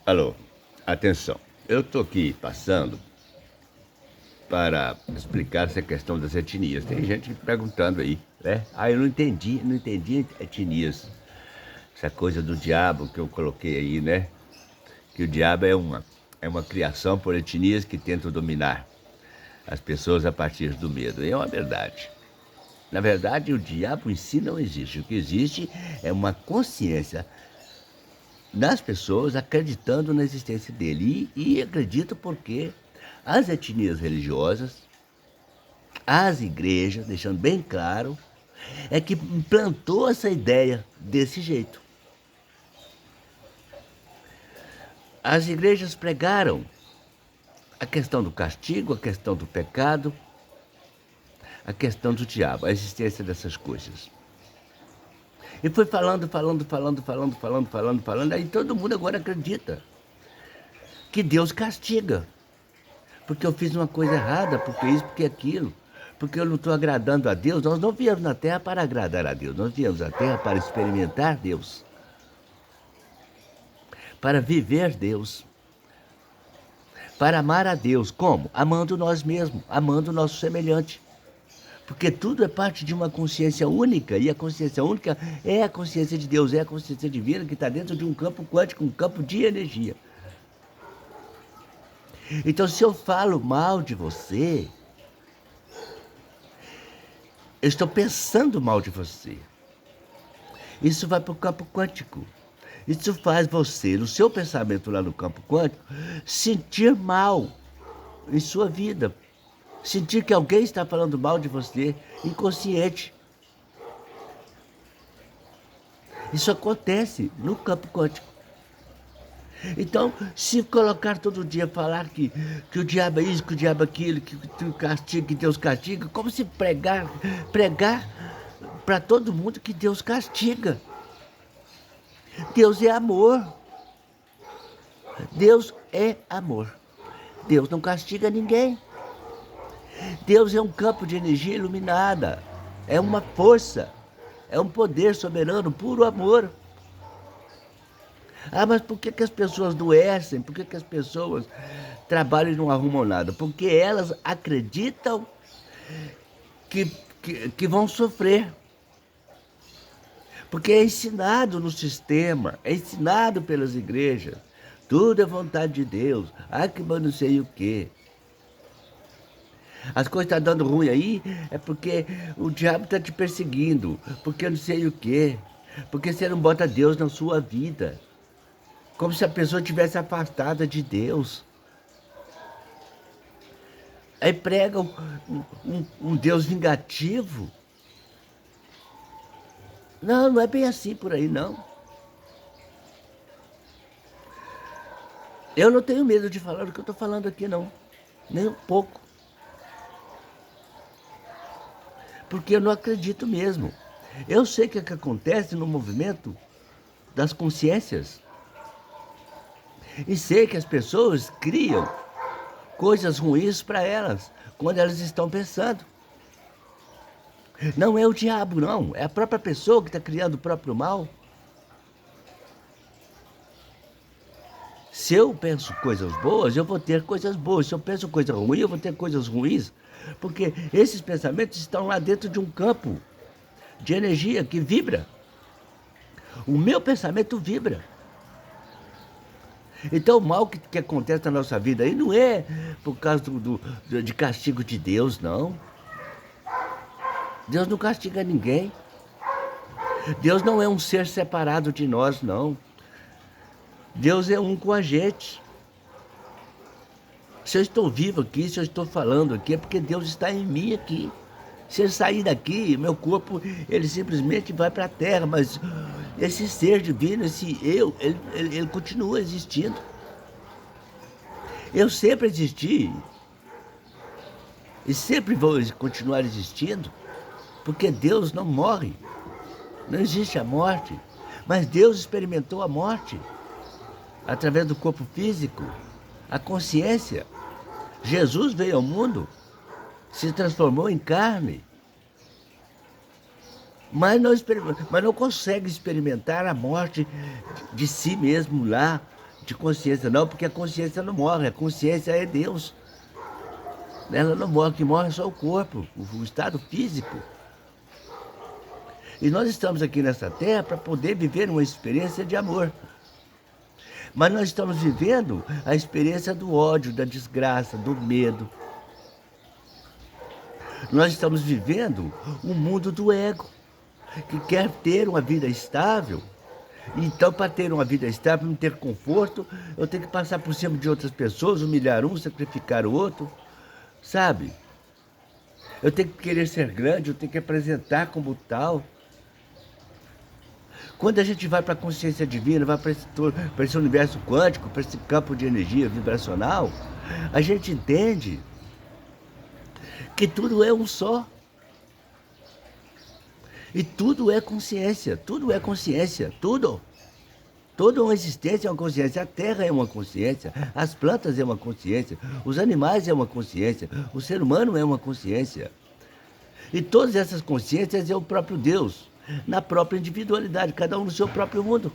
Alô, atenção. Eu estou aqui passando para explicar essa questão das etnias. Tem gente perguntando aí, né? Eu não entendi etnias. Essa coisa do diabo que eu coloquei aí, né? Que o diabo é uma criação por etnias que tentam dominar as pessoas a partir do medo. E é uma verdade. Na verdade, o diabo em si não existe. O que existe é uma consciência nas pessoas acreditando na existência dele. E acredito porque as etnias religiosas, as igrejas, deixando bem claro, é que implantou essa ideia desse jeito. As igrejas pregaram a questão do castigo, a questão do pecado, a questão do diabo, a existência dessas coisas. E foi falando, aí todo mundo agora acredita que Deus castiga. Porque eu fiz uma coisa errada, porque isso, porque aquilo, porque eu não estou agradando a Deus. Nós não viemos na Terra para agradar a Deus, nós viemos na Terra para experimentar Deus, para viver Deus, para amar a Deus. Como? Amando nós mesmos, amando o nosso semelhante. Porque tudo é parte de uma consciência única, e a consciência única é a consciência de Deus, é a consciência divina que está dentro de um campo quântico, um campo de energia. Então, se eu falo mal de você, eu estou pensando mal de você. Isso vai para o campo quântico. Isso faz você, no seu pensamento lá no campo quântico, sentir mal em sua vida. Sentir que alguém está falando mal de você, inconsciente. Isso acontece no campo quântico. Então, se colocar todo dia, falar que o diabo é isso, que o diabo é aquilo, que castiga, que Deus castiga, como se pregar para todo mundo que Deus castiga. Deus é amor. Deus é amor. Deus não castiga ninguém. Deus é um campo de energia iluminada. É uma força. É um poder soberano, puro amor. Mas por que as pessoas adoecem? Por que as pessoas trabalham e não arrumam nada? Porque elas acreditam que, que vão sofrer. Porque é ensinado no sistema, é ensinado pelas igrejas. Tudo é vontade de Deus. Que não sei o quê. As coisas estão dando ruim aí, é porque o diabo está te perseguindo. Porque não sei o quê. Porque você não bota Deus na sua vida. Como se a pessoa tivesse afastada de Deus. Aí pregam um Deus vingativo. Não é bem assim por aí, não. Eu não tenho medo de falar o que eu estou falando aqui, não. Nem um pouco. Porque eu não acredito mesmo. Eu sei que é o que acontece no movimento das consciências. E sei que as pessoas criam coisas ruins para elas, quando elas estão pensando. Não é o diabo, não. É a própria pessoa que está criando o próprio mal. Se eu penso coisas boas, eu vou ter coisas boas. Se eu penso coisa ruim, eu vou ter coisas ruins. Porque esses pensamentos estão lá dentro de um campo de energia que vibra. O meu pensamento vibra. Então o mal que acontece na nossa vida aí não é por causa de castigo de Deus, não. Deus não castiga ninguém. Deus não é um ser separado de nós, não. Deus é um com a gente. Se eu estou vivo aqui, se eu estou falando aqui, é porque Deus está em mim aqui. Se eu sair daqui, meu corpo, ele simplesmente vai para a terra, mas esse ser divino, esse eu, ele continua existindo. Eu sempre existi e sempre vou continuar existindo, porque Deus não morre, não existe a morte, mas Deus experimentou a morte através do corpo físico, a consciência. Jesus veio ao mundo, se transformou em carne, mas não consegue experimentar a morte de si mesmo lá, de consciência, não, porque a consciência não morre, a consciência é Deus. Ela não morre, o que morre é só o corpo, o estado físico. E nós estamos aqui nessa terra para poder viver uma experiência de amor. Mas nós estamos vivendo a experiência do ódio, da desgraça, do medo. Nós estamos vivendo o mundo do ego, que quer ter uma vida estável. Então, para ter uma vida estável, não ter conforto, eu tenho que passar por cima de outras pessoas, humilhar um, sacrificar o outro, sabe? Eu tenho que querer ser grande, eu tenho que apresentar como tal. Quando a gente vai para a consciência divina, vai para esse universo quântico, para esse campo de energia vibracional, a gente entende que tudo é um só. E tudo é consciência, tudo é consciência, tudo. Toda uma existência é uma consciência, a terra é uma consciência, as plantas é uma consciência, os animais é uma consciência, o ser humano é uma consciência. E todas essas consciências é o próprio Deus, na própria individualidade, cada um no seu próprio mundo.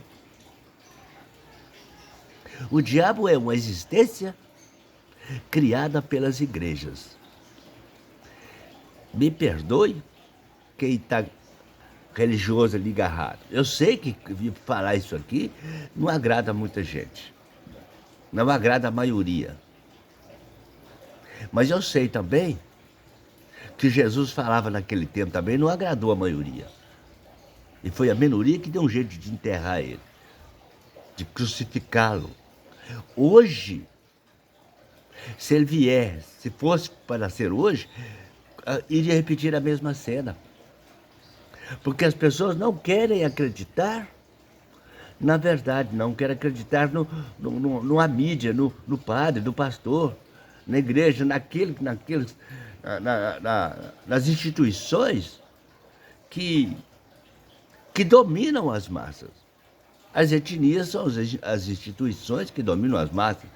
O diabo é uma existência criada pelas igrejas. Me perdoe quem está religioso ali agarrado. Eu sei que falar isso aqui não agrada muita gente. Não agrada a maioria. Mas eu sei também que Jesus falava naquele tempo também, não agradou a maioria. E foi a minoria que deu um jeito de enterrar ele, de crucificá-lo. Hoje, se ele vier, se fosse para nascer hoje, iria repetir a mesma cena. Porque as pessoas não querem acreditar na verdade, não querem acreditar numa mídia, no padre, no pastor, na igreja, nas instituições que dominam as massas. As etnias são as instituições que dominam as massas,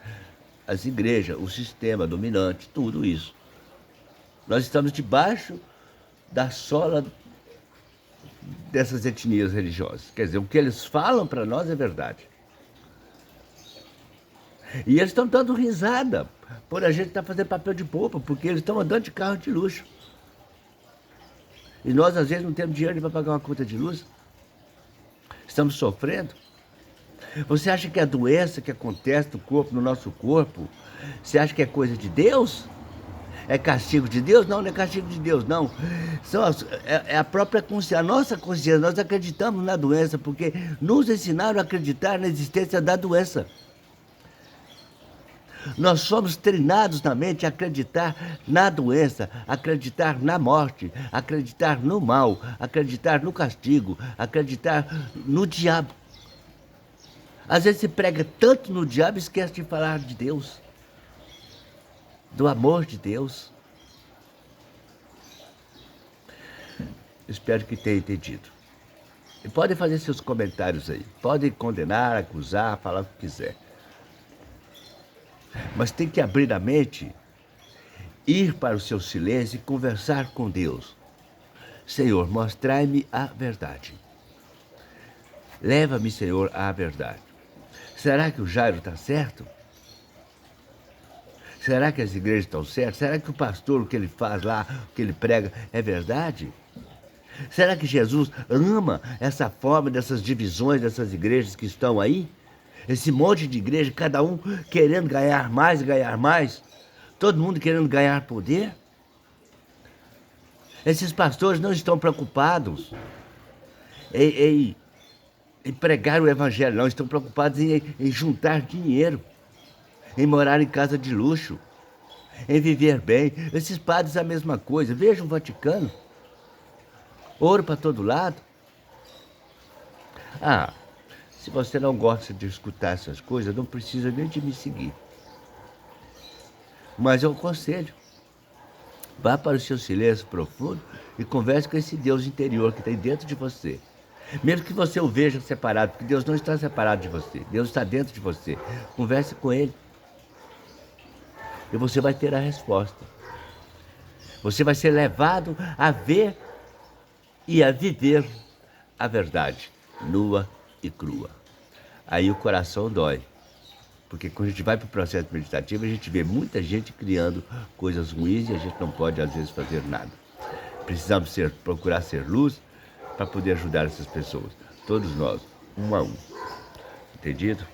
as igrejas, o sistema dominante, tudo isso. Nós estamos debaixo da sola dessas etnias religiosas. Quer dizer, o que eles falam para nós é verdade. E eles estão dando risada por a gente estar fazendo papel de bobo, porque eles estão andando de carro de luxo. E nós, às vezes, não temos dinheiro para pagar uma conta de luz. Estamos sofrendo. Você acha que a doença que acontece no nosso corpo, você acha que é coisa de Deus? É castigo de Deus? Não, não é castigo de Deus, não. É a própria consciência, a nossa consciência. Nós acreditamos na doença porque nos ensinaram a acreditar na existência da doença. Nós somos treinados na mente a acreditar na doença, acreditar na morte, acreditar no mal, acreditar no castigo, acreditar no diabo. Às vezes se prega tanto no diabo e esquece de falar de Deus, do amor de Deus. Espero que tenha entendido. E podem fazer seus comentários aí. Podem condenar, acusar, falar o que quiser. Mas tem que abrir a mente, ir para o seu silêncio e conversar com Deus. Senhor, mostrai-me a verdade. Leva-me, Senhor, à verdade. Será que o Jairo está certo? Será que as igrejas estão certas? Será que o pastor, o que ele faz lá, o que ele prega, é verdade? Será que Jesus ama essa forma dessas divisões, dessas igrejas que estão aí? Esse monte de igreja, cada um querendo ganhar mais, todo mundo querendo ganhar poder? Esses pastores não estão preocupados em pregar o evangelho, não, estão preocupados em juntar dinheiro, em morar em casa de luxo, em viver bem. Esses padres a mesma coisa. Veja o Vaticano, ouro para todo lado. Se você não gosta de escutar essas coisas, não precisa nem de me seguir. Mas eu aconselho, vá para o seu silêncio profundo e converse com esse Deus interior que tem dentro de você. Mesmo que você o veja separado, porque Deus não está separado de você, Deus está dentro de você. Converse com Ele. E você vai ter a resposta. Você vai ser levado a ver e a viver a verdade, nua e crua. Aí o coração dói. Porque quando a gente vai para o processo meditativo, a gente vê muita gente criando coisas ruins e a gente não pode, às vezes, fazer nada. Precisamos procurar ser luz para poder ajudar essas pessoas. Todos nós, um a um. Entendido?